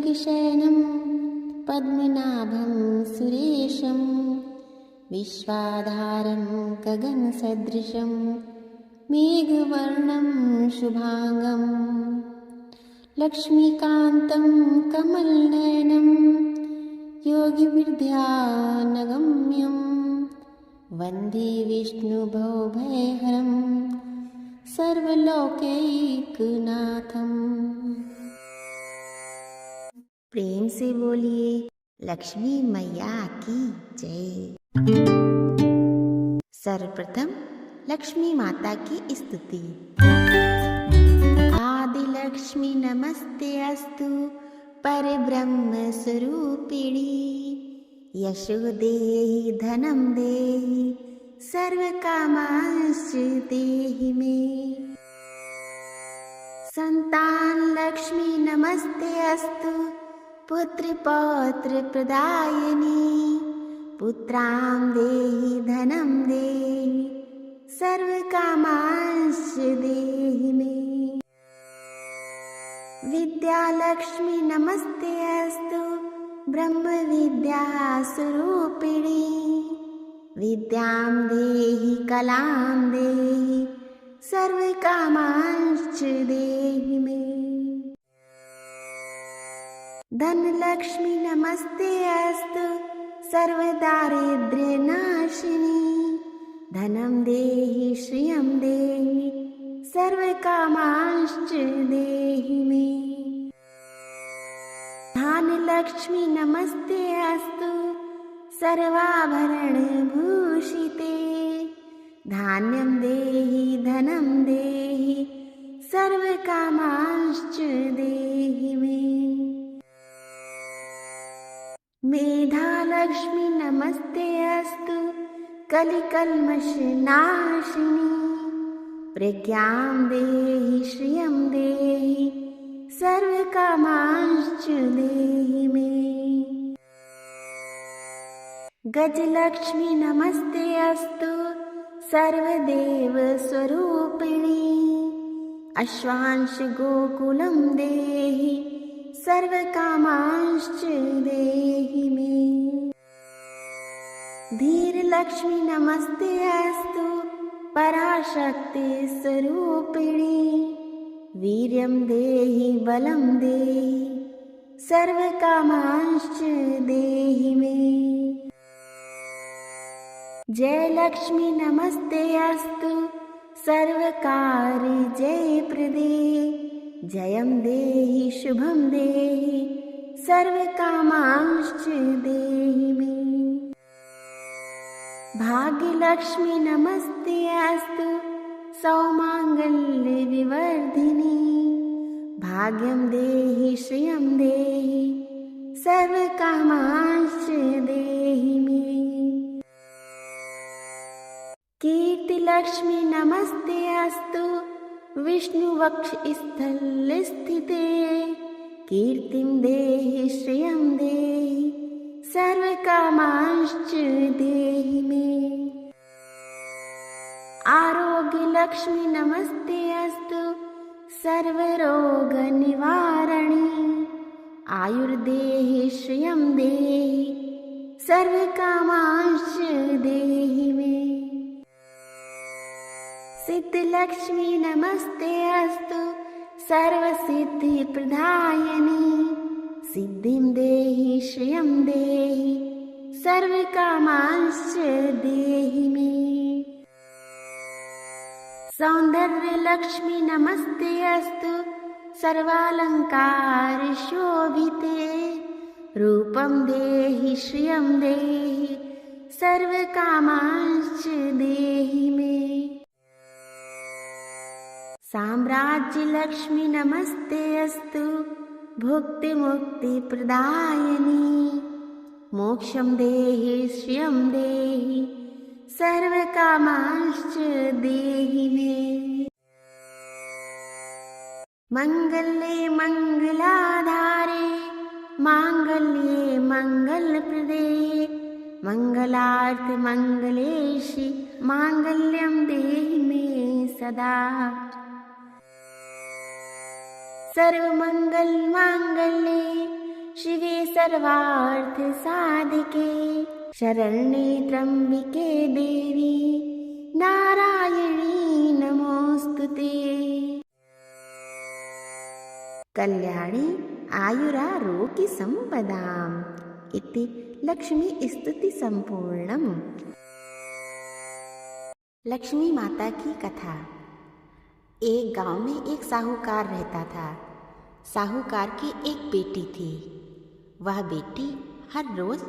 योगिशयनं पद्मनाभं सुरेशं विश्वाधारं गगनसदृशं मेघवर्णं शुभांगं लक्ष्मीकान्तं कमलनयनं योगिविद्यानगम्यं वन्दे विष्णुभवभयहरं सर्वलोकैकनाथम्। प्रेम से बोलिए लक्ष्मी मैया की जय। सर्वप्रथम लक्ष्मी माता की स्तुति। आदि लक्ष्मी नमस्ते अस्तु परब्रह्म स्वरूपिणी, यशो देहि धनं देहि सर्वकामांश्च देहि मे। संतान लक्ष्मी नमस्ते अस्तु पुत्र पौत्र प्रदायिनी, पुत्रां देहि धनं देहि सर्वकामांश्च देहि मे। विद्यालक्ष्मी नमस्ते अस्तु ब्रह्म विद्या स्वरूपिणी, विद्यां देहि कलां देहि सर्वकामांश्च देहि मे। धनलक्ष्मी नमस्ते अस्तु सर्वदारिद्र्यनाशिनी, धनं देहि श्रियं देहि सर्वकामांश्च देहि मे। धनलक्ष्मी नमस्ते अस्तु सर्वाभरणभूषिते, धान्यं देहि धनं देहि सर्वकामांश्च देहि मे। मेधालक्ष्मी नमस्ते अस्तु कलिकल्मषनाशिनी, प्रज्ञां देहि श्रियं देहि सर्वकामांश्च देहि मे। गजलक्ष्मी नमस्ते अस्तु सर्वदेवस्वरूपिणी, अश्वांश गोकुलं देहि सर्वकामांश्च देहि मे। धीरलक्ष्मी नमस्ते अस्तु पराशक्ति स्वरूपिणी, वीर्यं देहि बलं देहि सर्वकामांश्च देहि मे। जयलक्ष्मी नमस्ते अस्तु सर्वकार्यजयप्रदे, जयं देहि शुभं देहि सर्वकामांश्च देहि मे। भाग्यलक्ष्मी नमस्ते अस्तु सौमांगल्यविवर्धिनी, भाग्यं देहि श्रियं देहि सर्वकामांश्च देहि मे। कीर्तिलक्ष्मी नमस्ते अस्तु विष्णुवक्षस्थलस्थिते, कीर्तिं देहि श्रियं देहि सर्वकामांश्च देहि मे। आरोग्यलक्ष्मी नमस्ते अस्तु सर्वरोगनिवारणी, आयुर्देहि श्रियं देहि सर्वकामांश्च देहि मे। सिद्धलक्ष्मी नमस्ते अस्तु सर्वसिद्धिप्रदायिनी, सिद्धिं देहि श्रियं देहि सर्वकामांश्च देहि मे। सौन्दर्यलक्ष्मी नमस्ते अस्तु सर्वालङ्कारशोभिते, रूपं देहि श्रियं देहि सर्वकामांश्च देहि मे। साम्राज्यलक्ष्मी नमस्ते अस्तु भुक्तिमुक्तिप्रदायिनी, मोक्षं देहि श्रियं देहि सर्वकामांश्च देहि मे। मंगले मंगलाधारे मांगल्ये मंगलप्रदे, मंगलार्थ मंगलेशि मांगल्यं देहि मे सदा। सर्वमंगल मांगल्ये शिवे सर्वार्थ साधिके शरण्ये त्र्यंबिके देवी नारायणी नमोस्तुते। कल्याणी आयुरारोग्य संपदाम् इति लक्ष्मी स्तुति संपूर्णम। लक्ष्मी माता की कथा। एक गांव में एक साहूकार रहता था। साहूकार की एक बेटी थी। वह बेटी हर रोज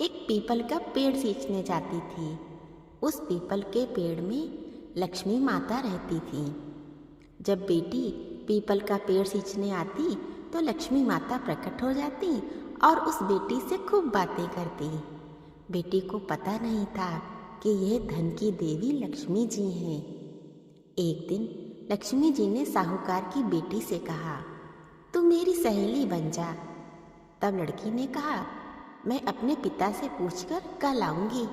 एक पीपल का पेड़ सींचने जाती थी। उस पीपल के पेड़ में लक्ष्मी माता रहती थी। जब बेटी पीपल का पेड़ सींचने आती तो लक्ष्मी माता प्रकट हो जाती और उस बेटी से खूब बातें करती। बेटी को पता नहीं था कि यह धन की देवी लक्ष्मी जी हैं। एक दिन लक्ष्मी जी ने साहूकार की बेटी से कहा, तू मेरी सहेली बन जा। तब लड़की ने कहा, मैं अपने पिता से पूछकर कल आऊंगी।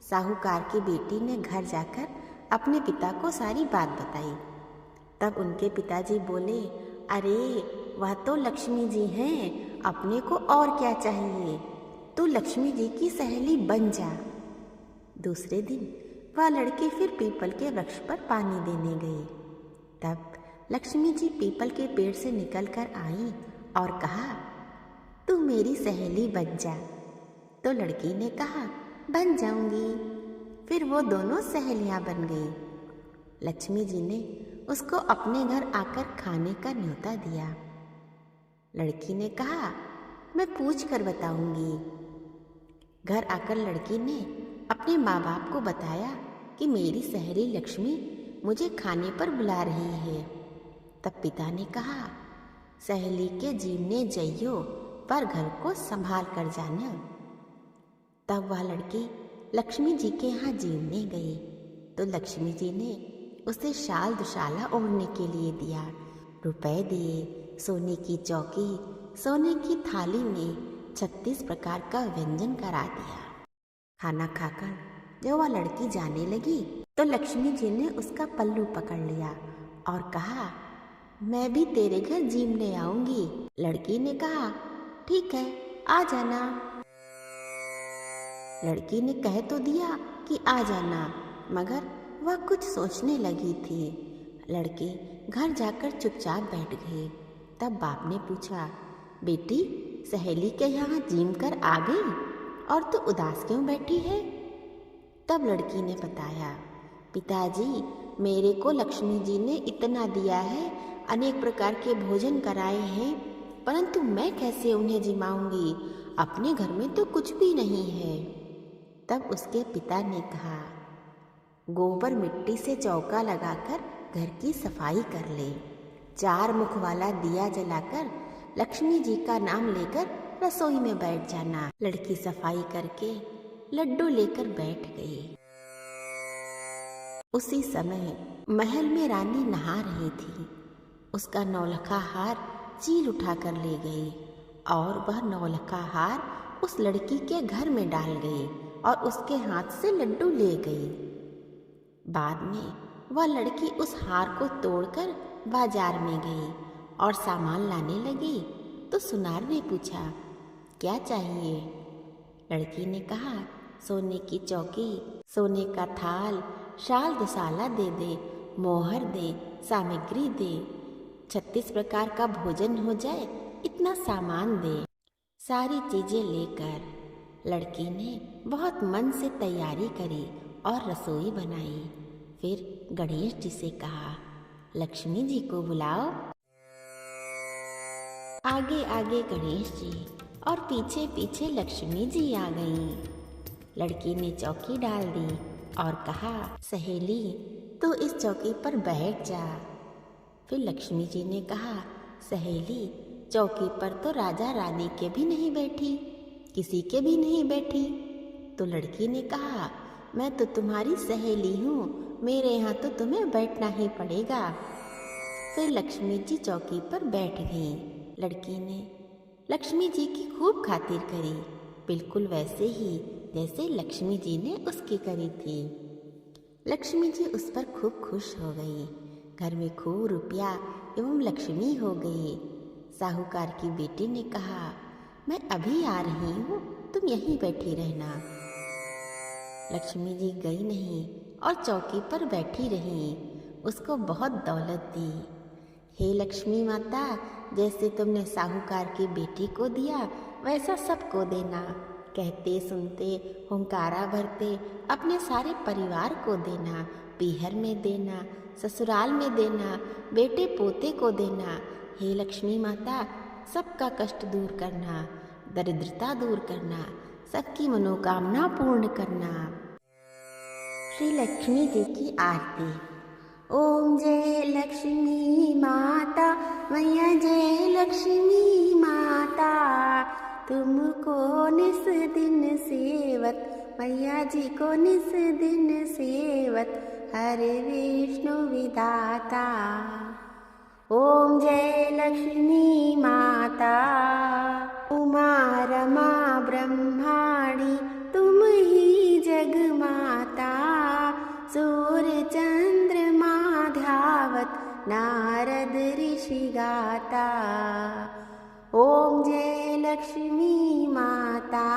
साहूकार की बेटी ने घर जाकर अपने पिता को सारी बात बताई। तब उनके पिताजी बोले, अरे वह तो लक्ष्मी जी हैं, अपने को और क्या चाहिए, तू लक्ष्मी जी की सहेली बन जा। दूसरे दिन वह लड़की फिर पीपल के वृक्ष पर पानी देने गई। तब लक्ष्मी जी पीपल के पेड़ से निकलकर आई और कहा, तू मेरी सहेली बन जा। तो लड़की ने कहा, बन जाऊंगी। फिर वो दोनों सहेलियां बन गई। लक्ष्मी जी ने उसको अपने घर आकर खाने का न्योता दिया। लड़की ने कहा, मैं पूछ कर बताऊंगी। घर आकर लड़की ने अपने माँ बाप को बताया कि मेरी सहेली लक्ष्मी मुझे खाने पर बुला रही है। तब पिता ने कहा, सहेली के जीवने जइयो पर घर को संभाल कर जाना। तब वह लड़की लक्ष्मी जी के यहाँ जीवने गई तो लक्ष्मी जी ने उसे शाल दुशाला ओढ़ने के लिए दिया, रुपए दिए, सोने की चौकी, सोने की थाली में 36 प्रकार का व्यंजन करा दिया। खाना खाकर जब वह लड़की जाने लगी तो लक्ष्मी जी ने उसका पल्लू पकड़ लिया और कहा, मैं भी तेरे घर जीवने आऊंगी। लड़की ने कहा, ठीक है, आ जाना। लड़की ने कह तो दिया कि आ जाना, मगर वह कुछ सोचने लगी थी। लड़की घर जाकर चुपचाप बैठ गई। तब बाप ने पूछा, बेटी सहेली के यहाँ जीम कर आ गई और तू उदास क्यों बैठी है? तब लड़की ने बताया, पिताजी मेरे को लक्ष्मी जी ने इतना दिया है, अनेक प्रकार के भोजन कराए हैं, परंतु मैं कैसे उन्हें जिमाऊंगी, अपने घर में तो कुछ भी नहीं है। तब उसके पिता ने कहा, गोबर मिट्टी से चौका लगाकर घर की सफाई कर ले, 4 मुख वाला दिया जलाकर लक्ष्मी जी का नाम लेकर रसोई में बैठ जाना। लड़की सफाई करके लड्डू लेकर बैठ गई। उसी समय महल में रानी नहा रही थी। उसका नौलखा हार चील उठा कर ले गई और वह नौलखा हार उस लड़की के घर में डाल गई और उसके हाथ से लड्डू ले गई। बाद में वह लड़की उस हार को तोड़कर बाजार में गई और सामान लाने लगी तो सुनार ने पूछा, क्या चाहिए? लड़की ने कहा, सोने की चौकी, सोने का थाल, शाल दुसाला दे दे, मोहर दे, सामग्री दे, 36 प्रकार का भोजन हो जाए, इतना सामान दे। सारी चीजें लेकर लड़की ने बहुत मन से तैयारी करी और रसोई बनाई। फिर गणेश जी से कहा, लक्ष्मी जी को बुलाओ। आगे आगे गणेश जी और पीछे पीछे लक्ष्मी जी आ गईं। लड़की ने चौकी डाल दी और कहा, सहेली तू इस चौकी पर बैठ जा। फिर लक्ष्मी जी ने कहा, सहेली चौकी पर तो राजा रानी के भी नहीं बैठी, किसी के भी नहीं बैठी। तो लड़की ने कहा, मैं तो तुम्हारी सहेली हूँ, मेरे यहाँ तो तुम्हें बैठना ही पड़ेगा। फिर लक्ष्मी जी चौकी पर बैठ गईं। लड़की ने लक्ष्मी जी की खूब खातिर करी, बिल्कुल वैसे ही जैसे लक्ष्मी जी ने उसकी करी थी। लक्ष्मी जी उस पर खूब खुश हो गई। घर में खूब रुपया एवं लक्ष्मी हो गई। साहूकार की बेटी ने कहा, मैं अभी आ रही हूँ, तुम यहीं बैठी रहना। लक्ष्मी जी गई नहीं और चौकी पर बैठी रही। उसको बहुत दौलत दी। हे लक्ष्मी माता, जैसे तुमने साहूकार की बेटी को दिया वैसा सबको देना। कहते सुनते हुंकारा भरते अपने सारे परिवार को देना। पीहर में देना, ससुराल में देना, बेटे पोते को देना। हे लक्ष्मी माता, सबका कष्ट दूर करना, दरिद्रता दूर करना, सबकी मनोकामना पूर्ण करना। श्री लक्ष्मी जी की आरती। ओम जय लक्ष्मी माता, मैया जय लक्ष्मी माता। तुमको निस दिन सेवत, मैया जी को निस दिन सेवत, हरे विष्णु विधाता। ओम जय लक्ष्मी माता। उमा रमा ब्रह्माणी तुम ही जग माता। सूर्य चंद्रमा ध्यावत, नारद ऋषि गाता। ओम जय लक्ष्मी माता।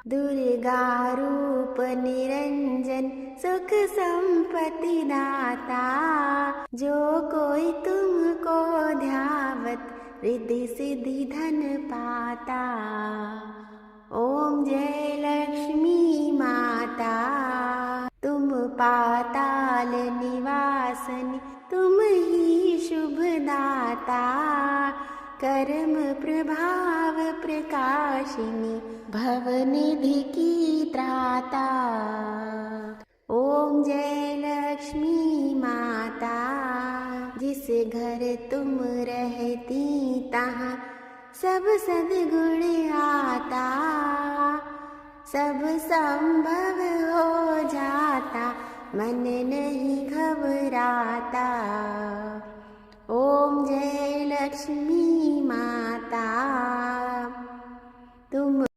दुर्गा रूप निरंजन, सुख संपत्ति दाता। जो कोई तुमको ध्यावत, रिद्धि सिद्धि धन पाता। ओम जय लक्ष्मी माता। तुम पाताल निवासनी, तुम ही शुभ दाता। कर्म प्रभाव प्रकाशिनी, भवनिधि की त्राता। ओम जय लक्ष्मी माता। जिस घर तुम रहती तहाँ सब सद्गुण आता। सब संभव हो जाता, मन नहीं घबराता। ओम जय लक्ष्मी माता। तुम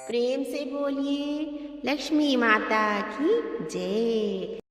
प्रेम से बोलिए, लक्ष्मी माता की जय।